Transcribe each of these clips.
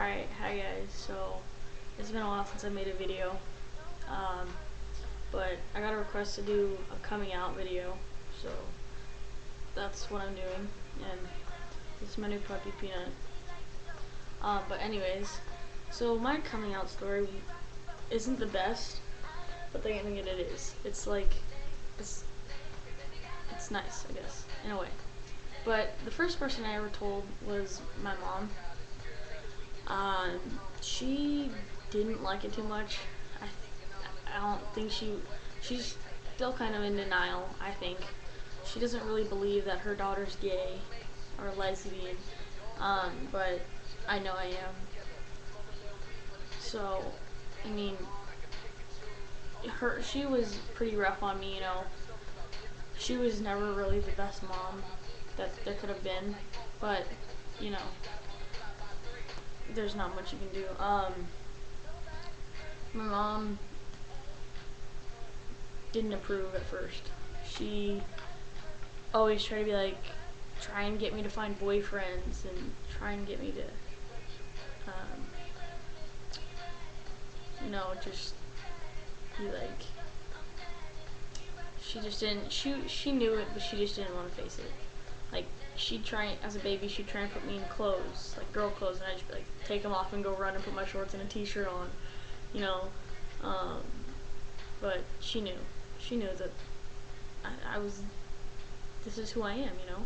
Alright, hi guys. So, it's been a while since I made a video, but I got a request to do a coming out video, so that's what I'm doing, and this is my new puppy, Peanut. But anyways, so my coming out story isn't the best, but the ending it is. It's like, it's nice, I guess, in a way. But the first person I ever told was my mom. She didn't like it too much. I don't think she's still kind of in denial, I think. She doesn't really believe that her daughter's gay or lesbian, but I know I am. So, I mean, she was pretty rough on me, you know. She was never really the best mom that there could have been, but, you know, there's not much you can do. My mom didn't approve at first. She always tried to be like, try and get me to find boyfriends and try and get me to, you know, just be like, she just didn't, she knew it, but she just didn't want to face it. Like, she'd try, as a baby, she'd try and put me in clothes, like girl clothes, and I'd just be like, take them off and go run and put my shorts and a t-shirt on, you know. But she knew that I was, this is who I am, you know.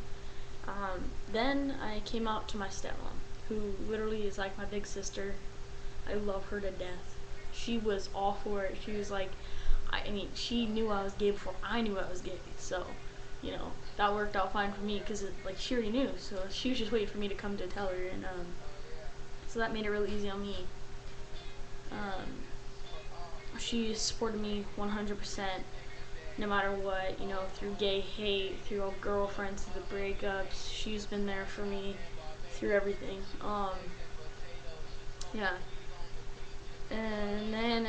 Then I came out to my stepmom, who literally is like my big sister. I love her to death. She was all for it. She was like, I mean, she knew I was gay before I knew I was gay, so, you know, that worked out fine for me, because, like, she already knew, so she was just waiting for me to come to tell her, and, so that made it really easy on me. She supported me 100%, no matter what, you know, through gay hate, through old girlfriends, through the breakups. She's been there for me through everything. Yeah. And then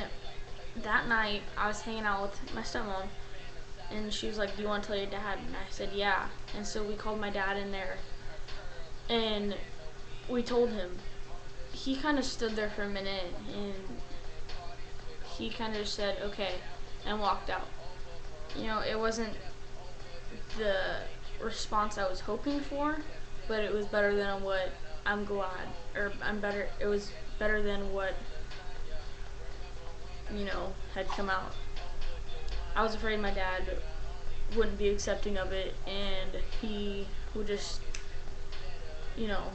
that night, I was hanging out with my stepmom, and she was like, do you want to tell your dad? And I said, yeah. And so we called my dad in there, and we told him. He kind of stood there for a minute, and he kind of just said, okay, and walked out. You know, it wasn't the response I was hoping for, but it was better than what I'm glad, or it was better than what, you know, had come out. I was afraid my dad wouldn't be accepting of it, and he would just, you know,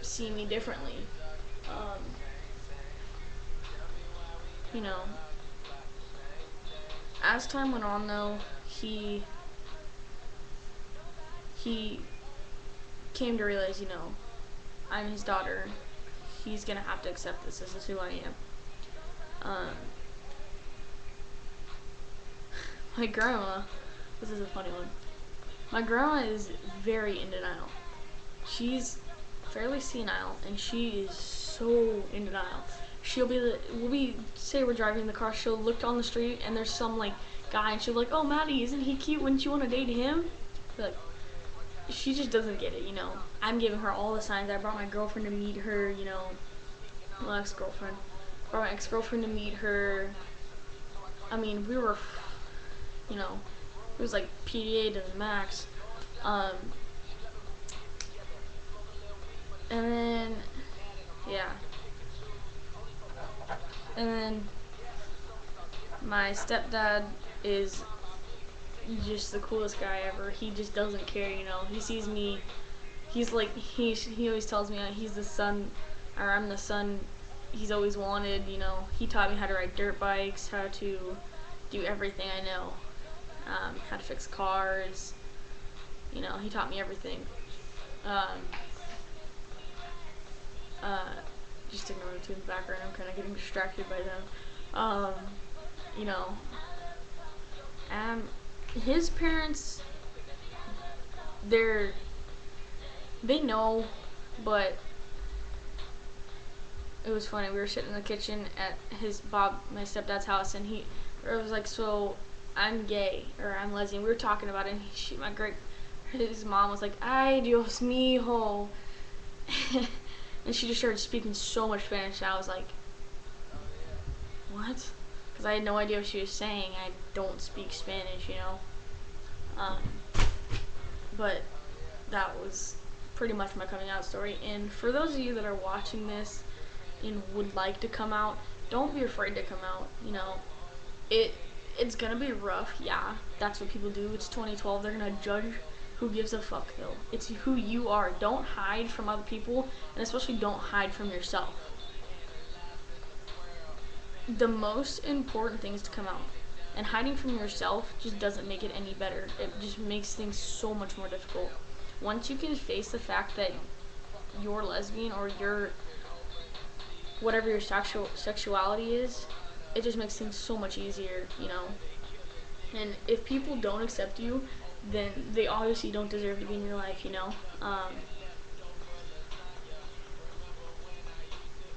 see me differently. You know, as time went on, though, he came to realize, you know, I'm his daughter. He's gonna have to accept this. This is who I am. My grandma, this is a funny one. My grandma is very in denial. She's fairly senile, and she is so in denial. Say we're driving in the car, she'll look on the street and there's some like guy, and she'll be like, oh, Maddie, isn't he cute? Wouldn't you want to date him? Like, she just doesn't get it, you know. I'm giving her all the signs. I brought my girlfriend to meet her, you know, my ex-girlfriend. Brought my ex-girlfriend to meet her. I mean, we were, you know, it was like PDA to the max. And then, yeah. And then my stepdad is just the coolest guy ever. He just doesn't care, you know. He sees me, he's like, he always tells me he's the son, or I'm the son he's always wanted, you know. He taught me how to ride dirt bikes, how to do everything I know, how to fix cars, you know. He taught me everything. Just ignore the two in the background. I'm kind of getting distracted by them. You know, his parents, they know, but it was funny. We were sitting in the kitchen at my stepdad's house, and it was like, so I'm gay, or I'm lesbian. We were talking about it, and his mom was like, ay, Dios mío. and she just started speaking so much Spanish. And I was like, what? Because I had no idea what she was saying. I don't speak Spanish, you know. Um, but that was pretty much my coming out story. And for those of you that are watching this and would like to come out, don't be afraid to come out. You know, it's gonna be rough. Yeah, that's what people do. It's 2012. They're gonna judge. Who gives a fuck though? It's who you are. Don't hide from other people, and especially don't hide from yourself. The most important thing is to come out. And hiding from yourself just doesn't make it any better. It just makes things so much more difficult. Once you can face the fact that you're lesbian or you're whatever your sexuality is, it just makes things so much easier, you know. And if people don't accept you, then they obviously don't deserve to be in your life, you know.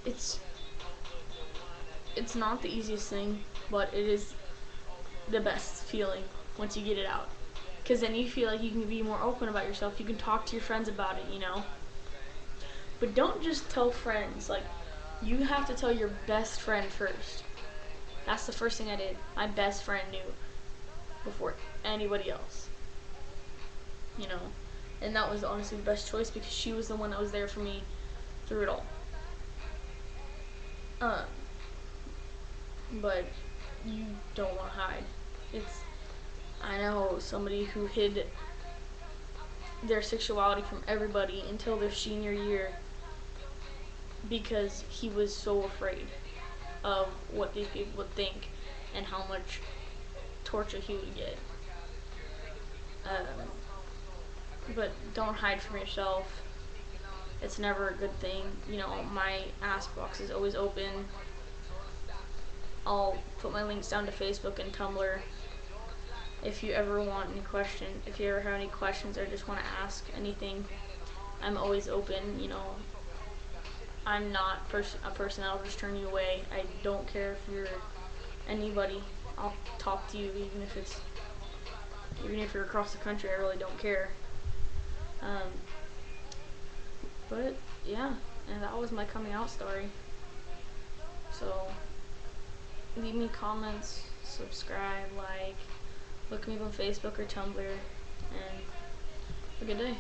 It's it's not the easiest thing, but it is the best feeling once you get it out. Because then you feel like you can be more open about yourself. You can talk to your friends about it, you know. But don't just tell friends. Like, you have to tell your best friend first. That's the first thing I did. My best friend knew before anybody else, you know. And that was honestly the best choice because she was the one that was there for me through it all. But you don't want to hide. I know somebody who hid their sexuality from everybody until their senior year because he was so afraid of what these people would think and how much torture he would get. But don't hide from yourself. It's never a good thing. You know, my ask box is always open. I'll put my links down to Facebook and Tumblr. If you ever want any questions, if you ever have any questions or just want to ask anything, I'm always open. You know, I'm not a person that'll just turn you away. I don't care if you're anybody. I'll talk to you even if you're across the country. I really don't care. But yeah, and that was my coming out story. So leave me comments, subscribe, like, look me up on Facebook or Tumblr, and have a good day.